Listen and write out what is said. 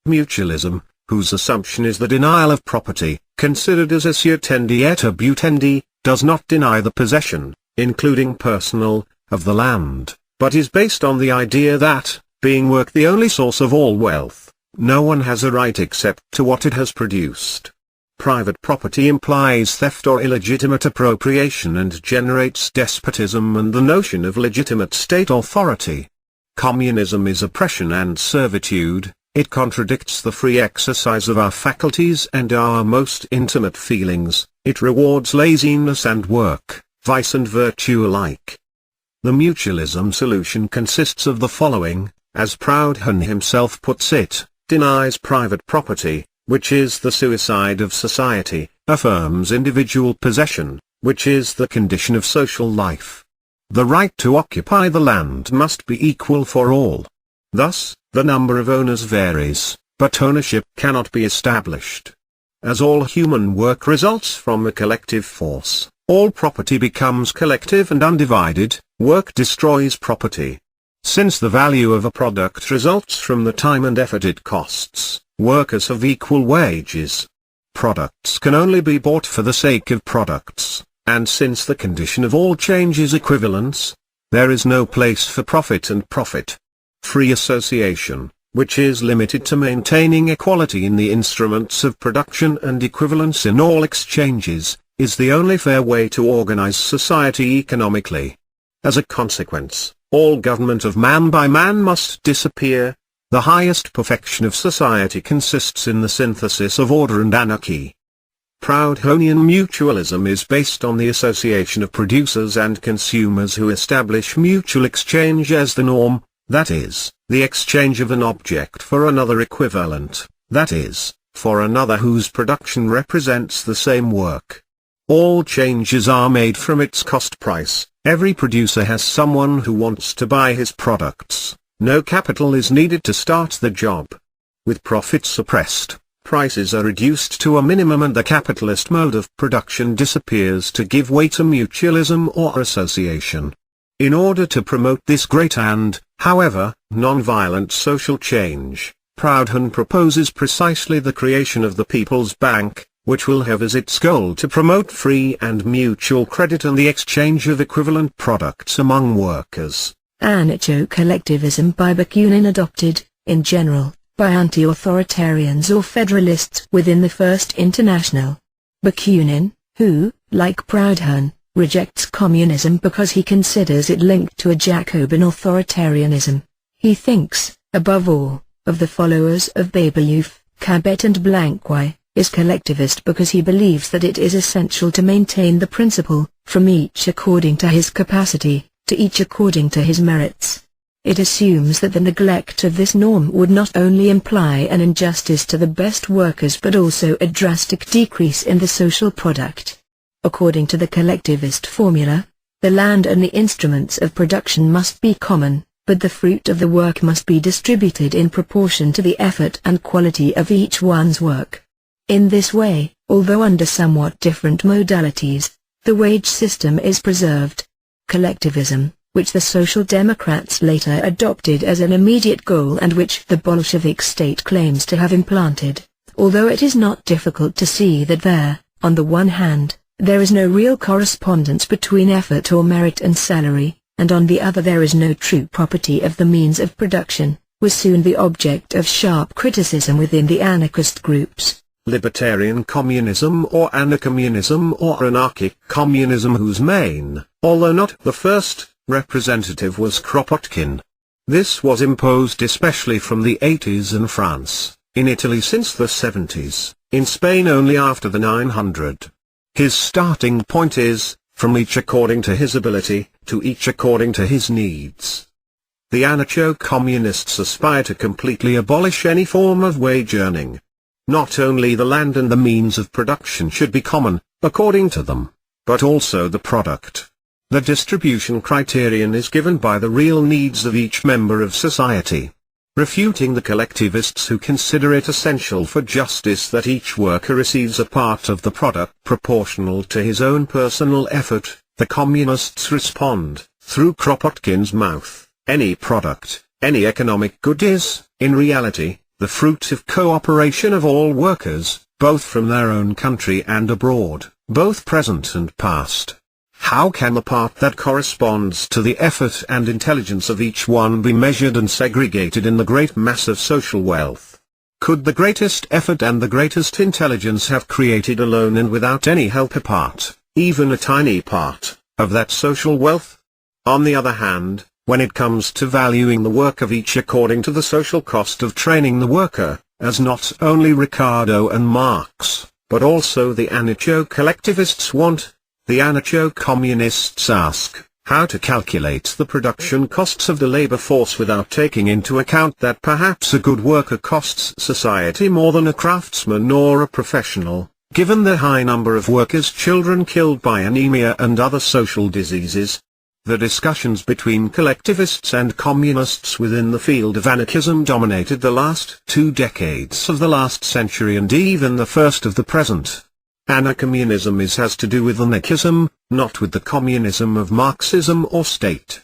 Mutualism, whose assumption is the denial of property, considered as assuetendi et abutendi, does not deny the possession, including personal, of the land, but is based on the idea that, being work the only source of all wealth, no one has a right except to what it has produced. Private property implies theft or illegitimate appropriation and generates despotism and the notion of legitimate state authority. Communism is oppression and servitude. It contradicts the free exercise of our faculties and our most intimate feelings. It rewards laziness and work, vice and virtue alike. The mutualism solution consists of the following: as Proudhon himself puts it, denies private property, which is the suicide of society, affirms individual possession, which is the condition of social life. The right to occupy the land must be equal for all. Thus, the number of owners varies, but ownership cannot be established. As all human work results from a collective force, all property becomes collective and undivided. Work destroys property. Since the value of a product results from the time and effort it costs, workers have equal wages. Products can only be bought for the sake of products, and since the condition of all change is equivalence, there is no place for profit and profit. Free association, which is limited to maintaining equality in the instruments of production and equivalence in all exchanges, is the only fair way to organize society economically. As a consequence, all government of man by man must disappear. The highest perfection of society consists in the synthesis of order and anarchy. Proudhonian mutualism is based on the association of producers and consumers who establish mutual exchange as the norm, that is, the exchange of an object for another equivalent, that is, for another whose production represents the same work. All changes are made from its cost price. Every producer has someone who wants to buy his products. No capital is needed to start the job. With profits suppressed, prices are reduced to a minimum and the capitalist mode of production disappears to give way to mutualism or association. In order to promote this great and, however, non-violent social change, Proudhon proposes precisely the creation of the People's Bank, which will have as its goal to promote free and mutual credit and the exchange of equivalent products among workers. Anarcho-Collectivism by Bakunin adopted, in general, by anti-authoritarians or federalists within the First International. Bakunin, who, like Proudhon, rejects communism because he considers it linked to a Jacobin authoritarianism. He thinks, above all, of the followers of Babeuf, Cabet and Blanqui, is collectivist because he believes that it is essential to maintain the principle, from each according to his capacity, to each according to his merits. It assumes that the neglect of this norm would not only imply an injustice to the best workers but also a drastic decrease in the social product. According to the collectivist formula, the land and the instruments of production must be common, but the fruit of the work must be distributed in proportion to the effort and quality of each one's work. In this way, although under somewhat different modalities, the wage system is preserved. Collectivism, which the Social Democrats later adopted as an immediate goal and which the Bolshevik state claims to have implanted, although it is not difficult to see that there, on the one hand, there is no real correspondence between effort or merit and salary, and on the other there is no true property of the means of production, was soon the object of sharp criticism within the anarchist groups. Libertarian communism or anarcho-communism or anarchic communism, whose main, although not the first, representative was Kropotkin. This was imposed especially from the 80s in France, in Italy since the 70s, in Spain only after the 900. His starting point is, from each according to his ability, to each according to his needs. The anarcho-communists aspire to completely abolish any form of wage earning. Not only the land and the means of production should be common, according to them, but also the product. The distribution criterion is given by the real needs of each member of society. Refuting the collectivists who consider it essential for justice that each worker receives a part of the product proportional to his own personal effort, the communists respond, through Kropotkin's mouth, any product, any economic good is, in reality, the fruitive cooperation of all workers, both from their own country and abroad, both present and past. How can the part that corresponds to the effort and intelligence of each one be measured and segregated in the great mass of social wealth? Could the greatest effort and the greatest intelligence have created alone and without any help a part, even a tiny part, of that social wealth? On the other hand, when it comes to valuing the work of each according to the social cost of training the worker, as not only Ricardo and Marx, but also the anarcho-collectivists want, the anarcho-communists ask, how to calculate the production costs of the labor force without taking into account that perhaps a good worker costs society more than a craftsman or a professional, given the high number of workers' children killed by anemia and other social diseases. The discussions between collectivists and communists within the field of anarchism dominated the last 2 decades of the last century and even the first of the present. Anarcho-communism has to do with anarchism, not with the communism of Marxism or state.